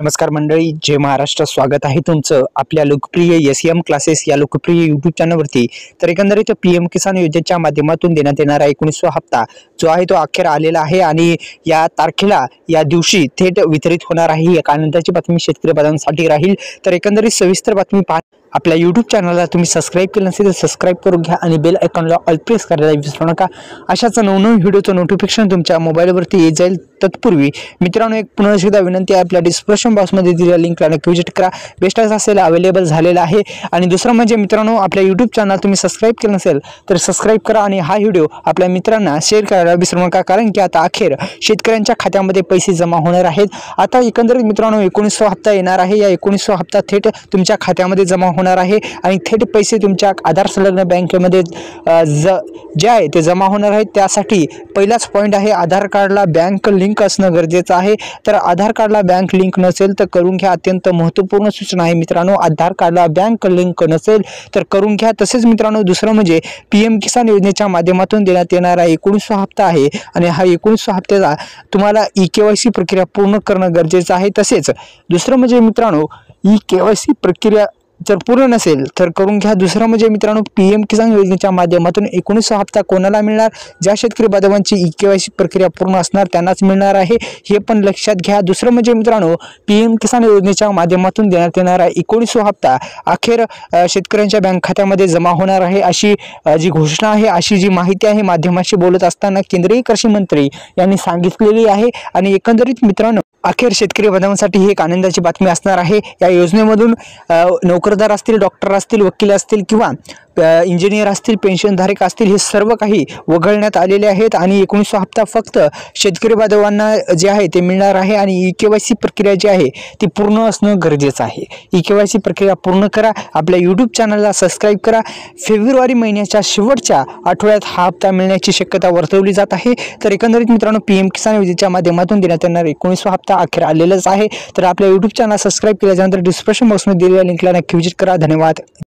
नमस्कार मंडळी, जय महाराष्ट्र. स्वागत आहे तुमचं आपल्या लोकप्रिय SEM क्लासेस या लोकप्रिय यूट्यूब चॅनलवरती. तर एकंदरीत PM किसान योजनेच्या माध्यमातून देण्यात येणारा 19वा हप्ता जो आहे तो अखेर आलेला आहे आणि या तारखेला या दिवशी थेट वितरित होणार आहे. या आनंदाची बातमी शेतकरी बांधवांसाठी राहील. तर एकंदरीत सविस्तर बातमी पाहत आपल्या यूट्यूब चॅनलला तुम्ही सबस्क्राईब केलं नसेल तर सबस्क्राईब करून घ्या आणि बेल आयकॉनला ऑल प्रेस करायला विसरू नका. अशाच नवनवीन व्हिडिओचं नोटिफिकेशन तुमच्या मोबाईलवरती येत जाईल. तत्पूर्वी मित्रांनो, एक पुन्हा एकदा विनंती आहे, आपल्या डिस्क्रिप्शन बॉक्समध्ये दिलेल्या लिंकला नक्की व्हिजिट करा. बेस्ट असेल अवेलेबल झालेला आहे. आणि दुसरं म्हणजे मित्रांनो, आपल्या यूट्यूब चॅनल तुम्ही सबस्क्राईब केलं नसेल तर सबस्क्राईब करा आणि हा व्हिडिओ आपल्या मित्रांना शेअर करायला विसरू नका, कारण की आता अखेर शेतकऱ्यांच्या खात्यामध्ये पैसे जमा होणार आहेत. आता एकंदरीत मित्रांनो 19वा हप्ता येणार आहे. या 19वा हप्ता थेट तुमच्या खात्यामध्ये जमा होणार आहे आणि थेट पैसे तुमच्या आधार संलग्न बँकेमध्ये जे आहे ते जमा होणार आहेत. त्यासाठी पहिलाच पॉईंट आहे, आधार कार्डला बँक लिंक असणं गरजेचं आहे. तर आधार कार्डला बँक लिंक नसेल तर करून घ्या. अत्यंत महत्त्वपूर्ण सूचना आहे मित्रांनो, आधार कार्डला बँक लिंक नसेल तर करून घ्या. तसेच मित्रांनो, दुसरं म्हणजे PM किसान योजनेच्या माध्यमातून देण्यात येणारा 19वा हप्ता आहे आणि हा 19वा हप्त्याचा तुम्हाला EKYC प्रक्रिया पूर्ण करणं गरजेचं आहे. तसेच दुसरं म्हणजे मित्रांनो, EKYC प्रक्रिया जर पूर्ण नसेल तर करून घ्या. दुसरं म्हणजे मित्रांनो, PM किसान योजनेच्या माध्यमातून 19वा हप्ता कोणाला मिळणार? ज्या शेतकरी बांधवांची EKYC प्रक्रिया पूर्ण असणार त्यांनाच मिळणार आहे, हे पण लक्षात घ्या. दुसरं म्हणजे मित्रांनो, PM किसान योजनेच्या माध्यमातून देण्यात येणारा 19वा हप्ता अखेर शेतकऱ्यांच्या बँक खात्यामध्ये जमा होणार आहे, अशी जी घोषणा आहे, अशी जी माहिती आहे माध्यमाशी बोलत असताना केंद्रीय कृषी मंत्री यांनी सांगितलेली आहे. आणि एकंदरीत मित्रांनो, अखेर शेतकरी बांधवांसाठी ही एक आनंदाची बातमी असणार आहे. या योजनेमधून नोकरदार असतील, डॉक्टर असतील, वकील असतील किंवा इंजिनियर असतील, पेन्शनधारक असतील, हे सर्व काही वगळण्यात आलेले आहेत. आणि 19वा हप्ता फक्त शेतकरी बांधवांना जे आहे ते मिळणार आहे. आणि EKYC प्रक्रिया जी आहे ती पूर्ण असणं गरजेचं आहे. EKYC प्रक्रिया पूर्ण करा. आपल्या यूट्यूब चॅनलला सबस्क्राईब करा. फेब्रुवारी महिन्याच्या शेवटच्या आठवड्यात हा हप्ता मिळण्याची शक्यता वर्तवली जात आहे. तर एकंदरीत मित्रांनो, PM किसान योजनेच्या माध्यमातून देण्यात येणारा 19वा हप्ता अखेर आलेलाच आहे. तर आपल्या यूट्यूब चॅनल सबस्क्राईब केल्यानंतर डिस्क्रिप्शन बॉक्समध्ये दिलेल्या लिंकला नक्की व्हिजिट करा. धन्यवाद.